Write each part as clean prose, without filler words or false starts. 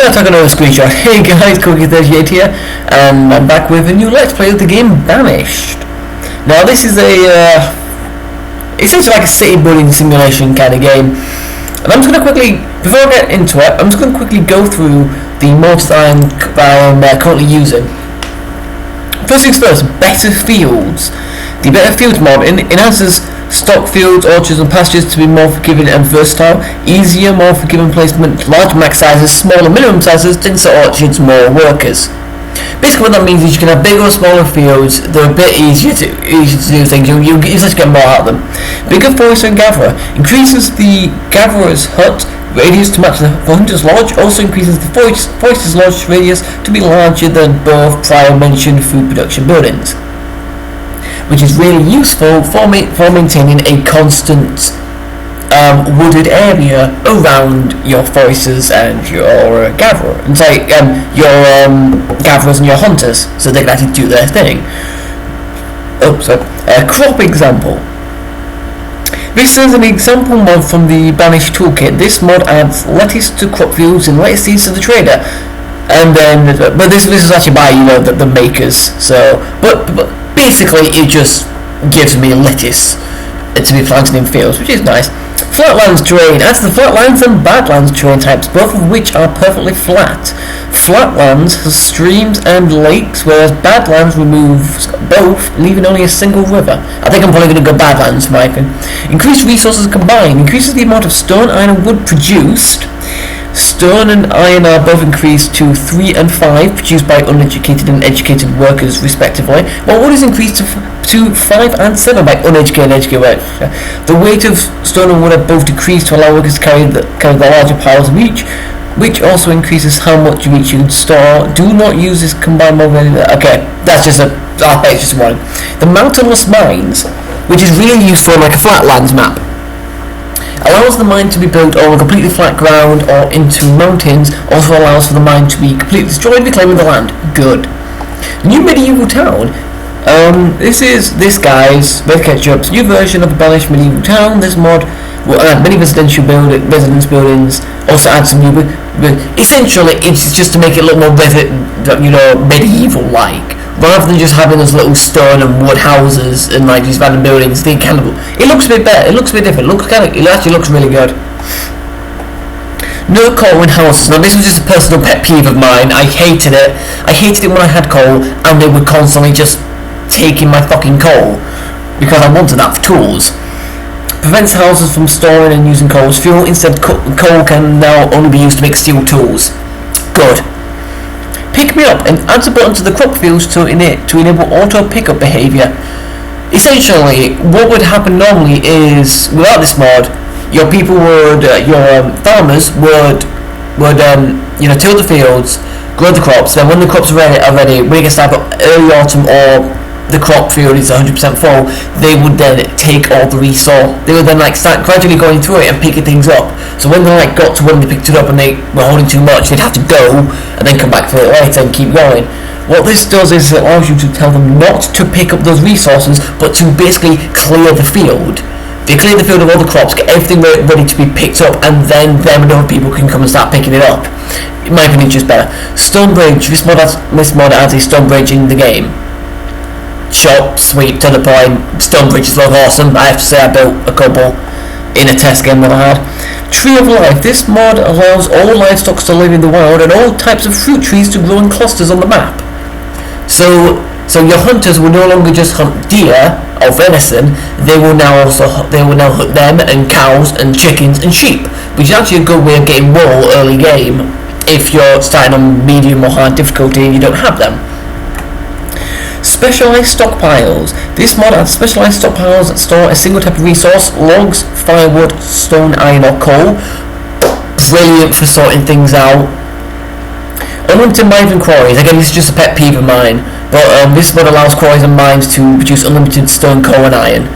I took another screenshot. Hey guys, Cookie38 here, and I'm back with a new Let's Play of the game Banished. Now this is essentially like a city building simulation kind of game, and I'm just going to quickly, before I get into it, I'm just going to quickly go through the mods that I'm currently using. First things first, Better Fields. The Better Fields mod enhances stock fields, orchards and pastures to be more forgiving and versatile, easier, more forgiving placement, large max sizes, smaller minimum sizes, denser orchards, more workers. Basically what that means is you can have bigger or smaller fields, they're a bit easier to do things, you just get more out of them. Bigger forester and gatherer, increases the gatherer's hut radius to match the hunter's lodge, also increases the forester's lodge radius to be larger than both prior mentioned food production buildings, which is really useful for maintaining a constant wooded area around your foresters and your gatherers, your gatherers and your hunters, so they can actually do their thing. Crop example. This is an example mod from the Banished toolkit. This mod adds lettuce to crop fields and lettuce seeds to the trader. And then, but this is actually by the makers. So, but basically it just gives me lettuce to be planted in fields, which is nice. Flatlands terrain adds the flatlands and badlands terrain types, both of which are perfectly flat. Flatlands has streams and lakes, whereas badlands removes both, leaving only a single river. I think I'm probably going to go badlands, Mike. Increased resources combined increases the amount of stone, iron and wood produced. Stone and iron are both increased to 3 and 5, produced by uneducated and educated workers respectively, while wood is increased to 5 and 7 by uneducated and educated workers. The weight of stone and wood are both decreased to allow workers to carry the larger piles of each, which also increases how much of each you can store. Do not use this combined mode. Okay, that's just one. The mountainless mines, which is really useful in like a flatlands map, allows the mine to be built on completely flat ground or into mountains, also allows for the mine to be completely destroyed, reclaiming the land. Good. New medieval town. This is this guy's Red Ketchup's new version of the Banished medieval town. This mod will add many residence buildings, also add some new, but essentially it's just to make it look more medieval-like. Rather than just having those little stone and wood houses and like these random buildings, it looks a bit better. It looks a bit different. It actually looks really good. No coal in houses. Now this was just a personal pet peeve of mine. I hated it. I hated it when I had coal and they were constantly just taking my fucking coal because I wanted that for tools. Prevents houses from storing and using coal as fuel. Instead, coal can now only be used to make steel tools. Good. Pick me up and adds a button to the crop fields to enable auto pickup behavior. Essentially, what would happen normally is without this mod, your farmers would till the fields, grow the crops. Then when the crops are ready, when it gets time for early autumn or the crop field is 100% full, they would then take all the resource. They would then start gradually going through it and picking things up. So when they got to when they picked it up and they were holding too much, they'd have to go and then come back for it later and keep going. What this does is it allows you to tell them not to pick up those resources, but to basically clear the field. They clear the field of all the crops, get everything ready to be picked up, and then them and other people can come and start picking it up. In my opinion, it's just better. Stone bridge. This mod adds a stone bridge in the game. Short, sweet, to the point. Stone bridges look awesome. I have to say I built a couple in a test game that I had. Tree of Life. This mod allows all livestock to live in the wild and all types of fruit trees to grow in clusters on the map. So your hunters will no longer just hunt deer or venison. They will now hunt them and cows and chickens and sheep, which is actually a good way of getting wool early game if you're starting on medium or hard difficulty and you don't have them. Specialized stockpiles. This mod adds specialized stockpiles that store a single type of resource: logs, firewood, stone, iron or coal. Brilliant for sorting things out. Unlimited mines and quarries. Again, this is just a pet peeve of mine, but this mod allows quarries and mines to produce unlimited stone, coal and iron.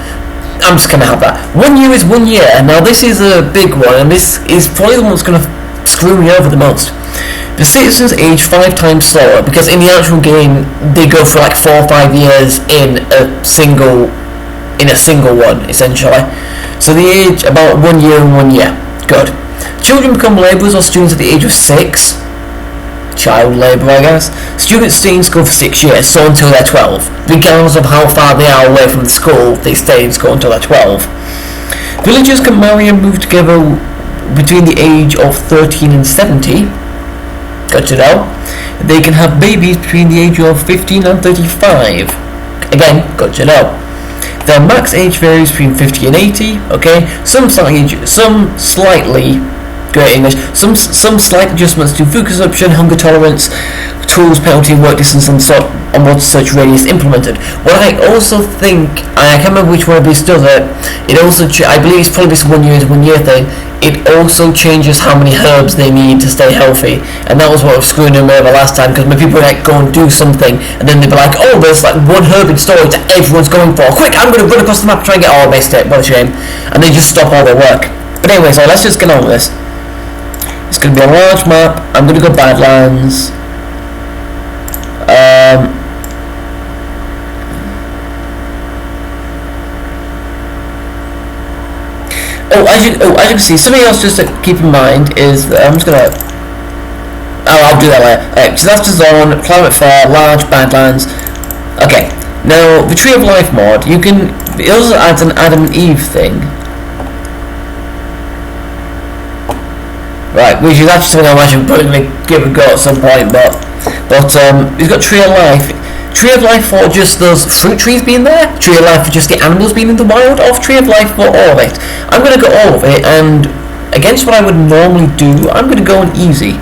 I'm just going to have that. 1 year is 1 year. Now this is a big one, and this is probably the one that's going to screw me over the most. The citizens age 5 times slower because in the actual game they go for 4 or 5 years in a single one essentially. So they age about 1 year and 1 year. Good. Children become labourers or students at the age of 6. child labour, I guess. Students stay in school for 6 years, so until they're 12. Regardless of how far they are away from the school, they stay in school until they're 12. Villagers can marry and move together between the age of 13 and 70. Good to know. They can have babies between the age of 15 and 35. Again, good to know. Their max age varies between 50 and 80. Okay, some slightly great English. Some slight adjustments to food consumption, hunger tolerance, tools, penalty, work distance, and what such radius implemented. What I also think, I can't remember which one of these does it. It also, I believe it's probably this 1 year to 1 year thing. It also changes how many herbs they need to stay healthy, and that was what was screwing them over last time, because when people would like go and do something, and then they'd be like, oh, there's like one herb in storage that everyone's going for. Quick, I'm going to run across the map, try and get all, I missed it, what a shame. And they just stop all their work. But anyway, so let's just get on with this. It's going to be a large map. I'm going to go Badlands. As you can see, something else just to keep in mind is that I'm just going to... I'll do that later. So that's the zone, climate fair, large Badlands. Okay, now the Tree of Life mod, you can... It also adds an Adam and Eve thing. Right, which is actually something I'm actually probably going to give a go at some point, but you've got Tree of Life. Tree of Life for just those fruit trees being there, Tree of Life for just the animals being in the wild, or Tree of Life for all of it. I'm going to go all of it, and against what I would normally do, I'm going to go on easy.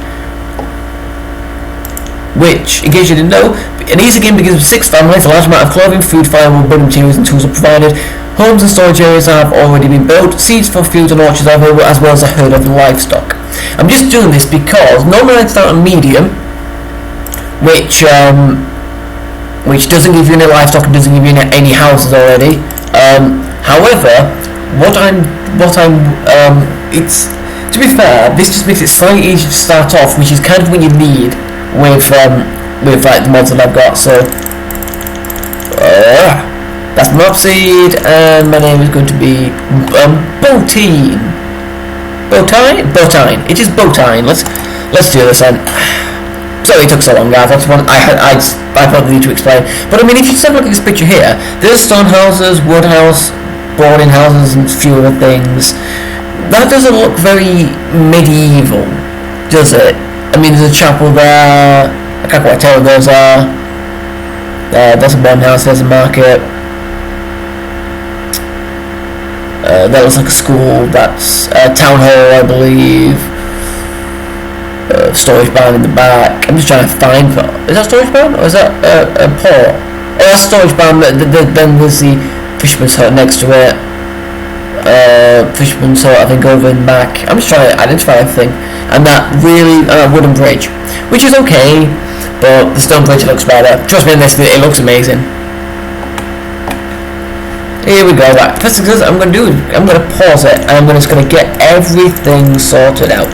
Which, in case you didn't know, an easy game begins with 6 families, a large amount of clothing, food, firewood, building materials and tools are provided. Homes and storage areas have already been built, seeds for fields and orchards are available, as well as a herd of livestock. I'm just doing this because normally I'd start on medium, which doesn't give you any livestock and doesn't give you any houses already. However, it's, to be fair, this just makes it slightly easier to start off, which is kind of what you need with like the mods that I've got. So that's Mopseed, and my name is going to be Botine. Botine. It is Botine. Let's do this then. Sorry it took so long, guys. That's one I probably need to explain. But I mean, if you just have a look at this picture here, there's stone houses, wood house, boarding houses, and a few other things. That doesn't look very medieval, does it? I mean, there's a chapel there. I can't quite tell what those are. There's a boarding house. There's a market. That looks like a school. That's a town hall, I believe. Storage barn in the back. I'm just trying to find... Is that storage barn? Or is that a port? Oh, that's storage barn. Then there's the fisherman's hut next to it. Fisherman's hut, I think, over in the back. I'm just trying to identify everything. And that really... wooden bridge. Which is okay, but the stone bridge looks better. Trust me on this, it looks amazing. Here we go. Right, first thing I'm going to do is I'm going to pause it, and I'm just going to get everything sorted out.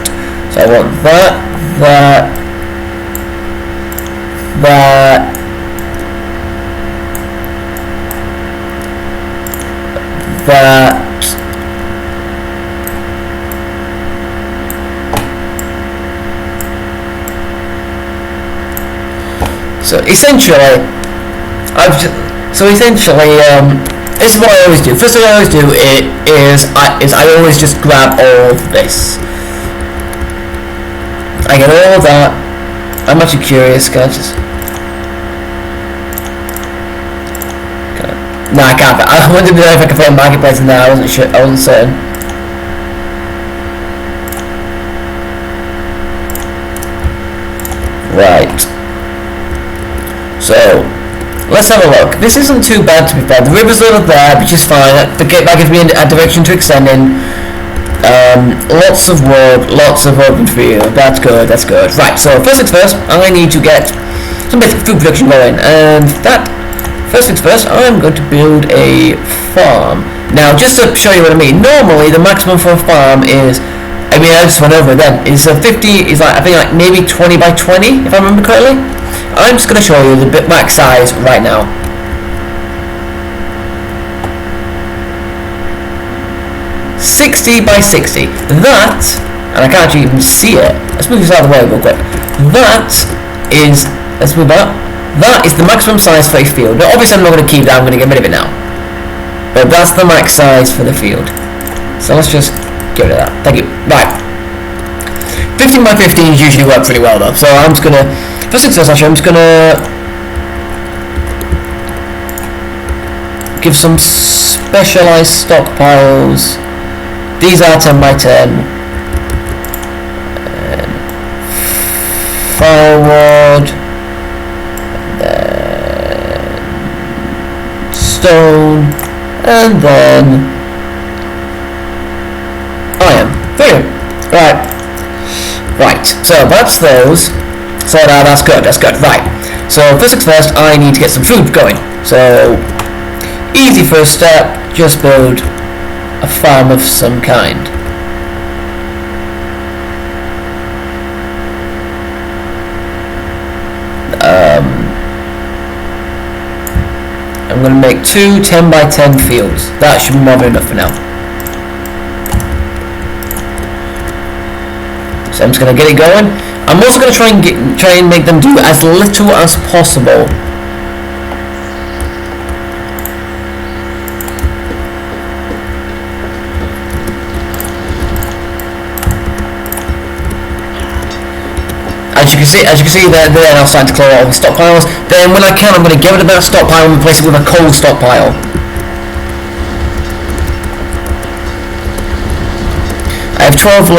So I want that, So essentially, this is what I always do. First thing I always do is I always just grab all of this. I get all of that. I'm actually curious, can I just... No, I can't. I wanted to know if I could put a marketplace in there. I wasn't sure. I wasn't certain. Right. So, let's have a look. This isn't too bad, to be fair. The river's over there, which is fine. That gives me a direction to extend in. Lots of wood, lots of open field. That's good, that's good. Right, so first things first, I need to get some basic food production going. And first things first, I'm going to build a farm. Now, just to show you what I mean, normally the maximum for a farm is, I just went over it then, is 50, is like, I think like maybe 20 by 20, if I remember correctly. I'm just going to show you the max size right now. $60 by 60. That, and I can't actually even see it. Let's move this out of the way real quick. That is, let's move that. That is the maximum size for a field. But obviously I'm not going to keep that, I'm going to get rid of it now. But that's the max size for the field. So let's just get rid of that. Thank you. Right. 15 by 15 usually work pretty well though. So I'm just going to, for success actually, I'm just going to give some specialized stockpiles. These are 10 by 10. And firewood. And then stone. And then iron. There. Right. Right. So that's those. So that's good. That's good. Right. So first things first, I need to get some food going. So easy first step, just build a farm of some kind. I'm going to make 2 10 by 10 fields. That should be more than enough for now. So I'm just going to get it going. I'm also going to try and make them do as little as possible. As you can see, they're now starting to clear out all the stockpiles. Then when I can, I'm going to get rid of that stockpile and replace it with a coal stockpile. I have 12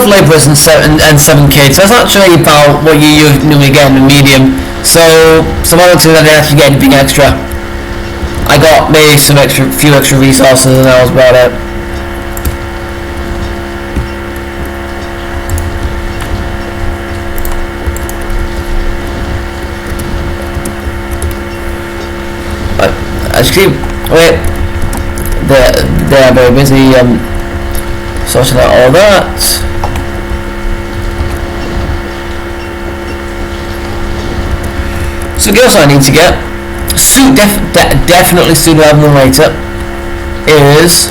labourers and 7 kids. So that's actually about what you normally get in the medium. So I don't think that I actually get anything extra. I got maybe few extra resources, and that was about it. As you see, they're very busy sorting out all that. So the else I need to get, definitely sooner rather than later, is,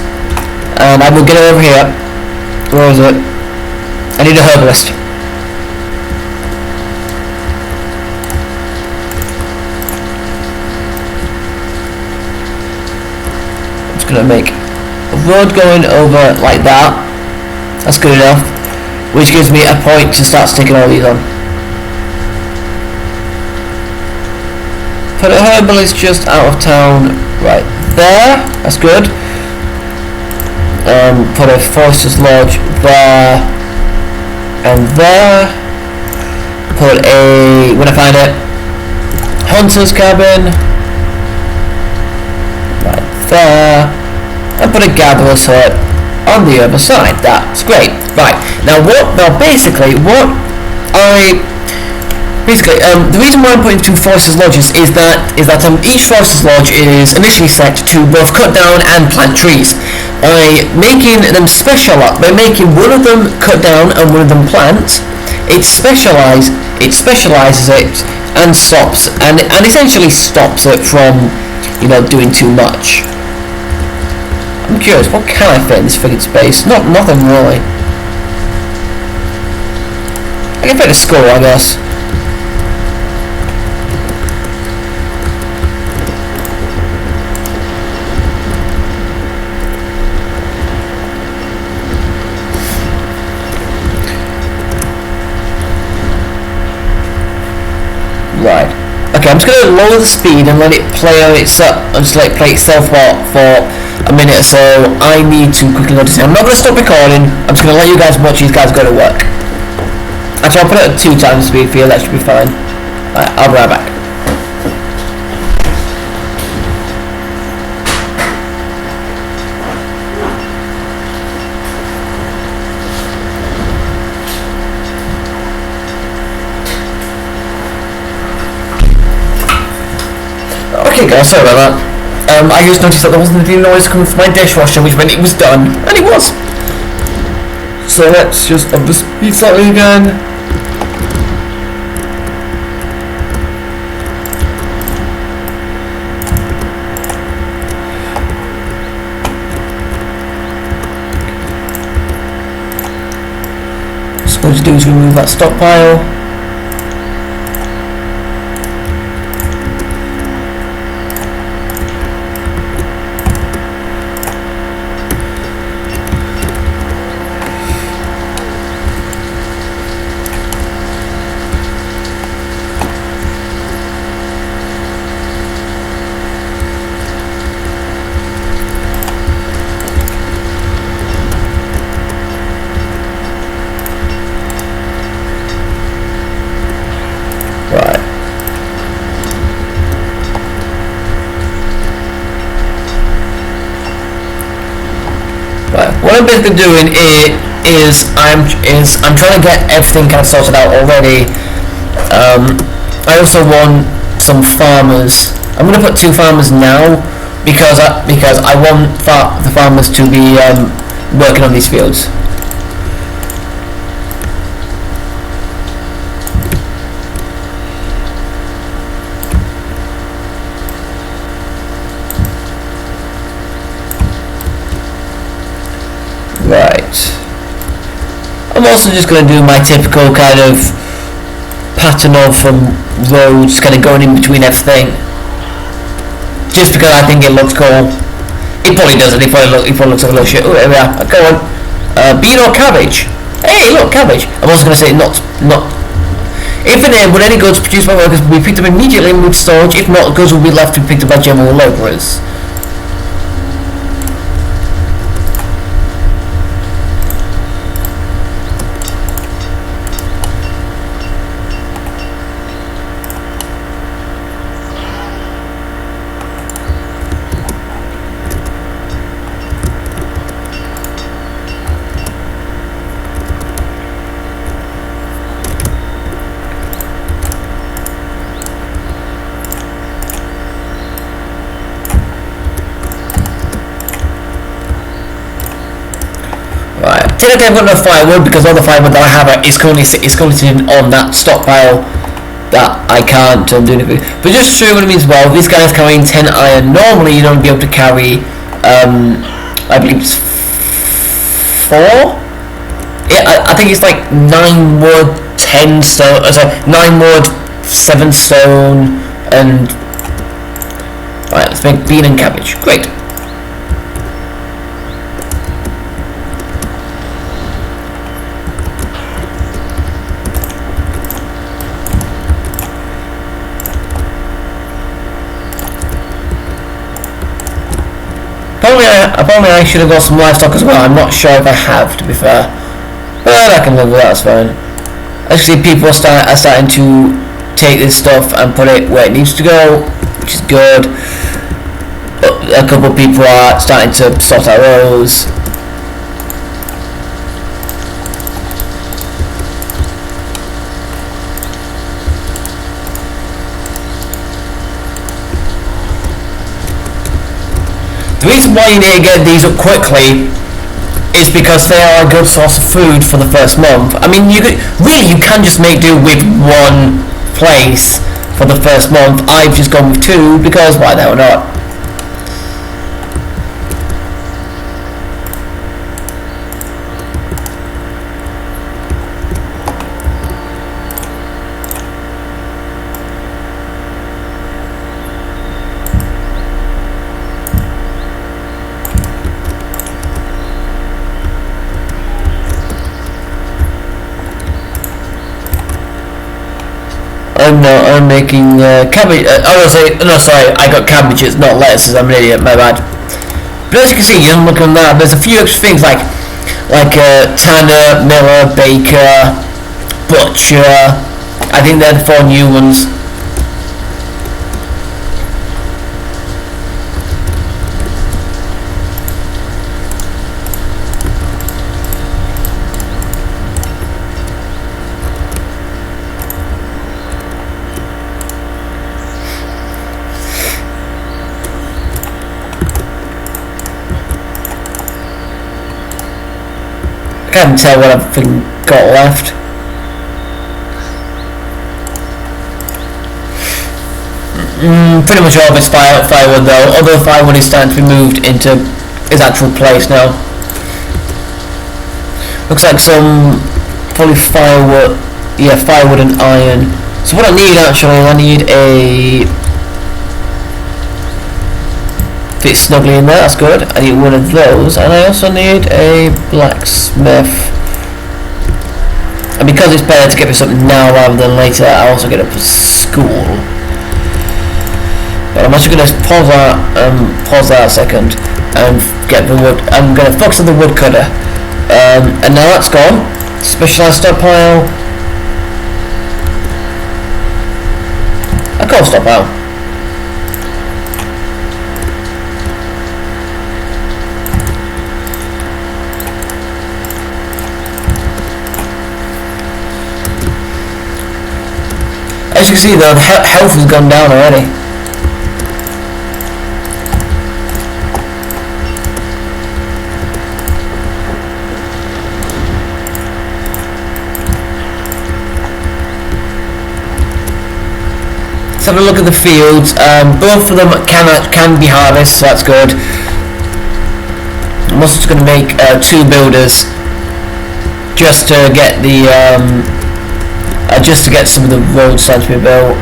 and I will get it over here. Where is it? I need a herbalist. Going to make a road going over like that. That's good enough, which gives me a point to start sticking all these on. Put a herbalist just out of town right there. That's good. Put a forester's lodge there and there. Put a, when I find it, hunter's cabin right there. And put a gatherer hut on the other side. That's great. Right. Now basically the reason why I'm putting 2 forester's lodges is that each forester's lodge is initially set to both cut down and plant trees. By making them by making one of them cut down and one of them plant, it specializes it and essentially stops it from, doing too much. I'm curious, what can I fit in this friggin' space? Nothing really. I can fit a skull, I guess. Right. Okay, I'm just going to lower the speed and let it play on itself. I'm just let it play itself for a minute or so. I need to quickly go to sleep. I'm not going to stop recording. I'm just going to let you guys watch these guys go to work. Actually, I'll put it at 2 times speed for you. That should be fine. Right, I'll be right back. Okay guys, sorry about that. I just noticed that there wasn't any noise coming from my dishwasher, which meant it was done, and it was. So let's just up the speed slightly again. So what to do is remove that stockpile. basically doing is I'm trying to get everything kind of sorted out already. I also want some farmers. I'm going to put 2 farmers now because I want the farmers to be working on these fields. Right. I'm also just going to do my typical kind of pattern of roads kind of going in between everything. Just because I think it looks cool. It probably doesn't. It probably looks like a little shit. Oh, there we are. Go on. Bean or cabbage? Hey, look, cabbage. I'm also going to say not. If and then, would any goods produced by workers be picked up immediately and moved to storage? If not, goods will be left to be picked up by general labourers. Technically I've got no firewood because all the firewood that I have is currently sitting on that stockpile that I can't do anything. But just to show you what it means well, these guys carrying 10 iron. Normally you don't be able to carry, I believe it's 4? Yeah, I think it's like 9 wood, 10 stone, 9 wood, 7 stone, and... Right, let's make bean and cabbage. Great. Apparently I should have got some livestock as well. I'm not sure if I have, to be fair. But I can live with that, that's fine. Actually, people are starting to take this stuff and put it where it needs to go, which is good. A couple of people are starting to sort out those. The reason why you need to get these up quickly is because they are a good source of food for the first month. I mean, you can just make do with 1 place for the first month. I've just gone with 2 because why the hell not? I'm making cabbage. I got cabbages, not lettuces. I'm an idiot. My bad. But as you can see, you look on that. There's a few extra things like tanner, miller, baker, butcher. I think they're the 4 new ones. I can't tell what I've got left. Pretty much all of it's firewood though, although firewood is starting to be moved into its actual place now. Looks like some probably firewood, yeah, firewood and iron. So what I need actually, I need a... Fit snugly in there, that's good. I need 1 of those, and I also need a blacksmith. And because it's better to get me something now rather than later, I also get up for school. But I'm actually going to pause that a second and get the wood. I'm going to focus on the woodcutter. And now that's gone. Specialised stockpile. A coal stockpile. As you can see though, the health has gone down already. Let's have a look at the fields. Both of them can be harvested, so that's good. I'm also just going to make 2 builders just to get the just to get some of the roads started to be built.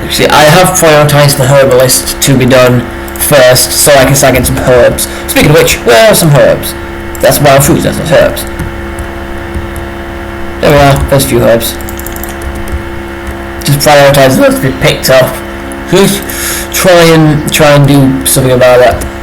Actually, I have prioritised the herbalist to be done first, so I can start getting some herbs. Speaking of which, where are some herbs? That's wild fruits, that's not herbs. There we are, there's a few herbs. Just prioritise those to be picked up. Try and do something about that.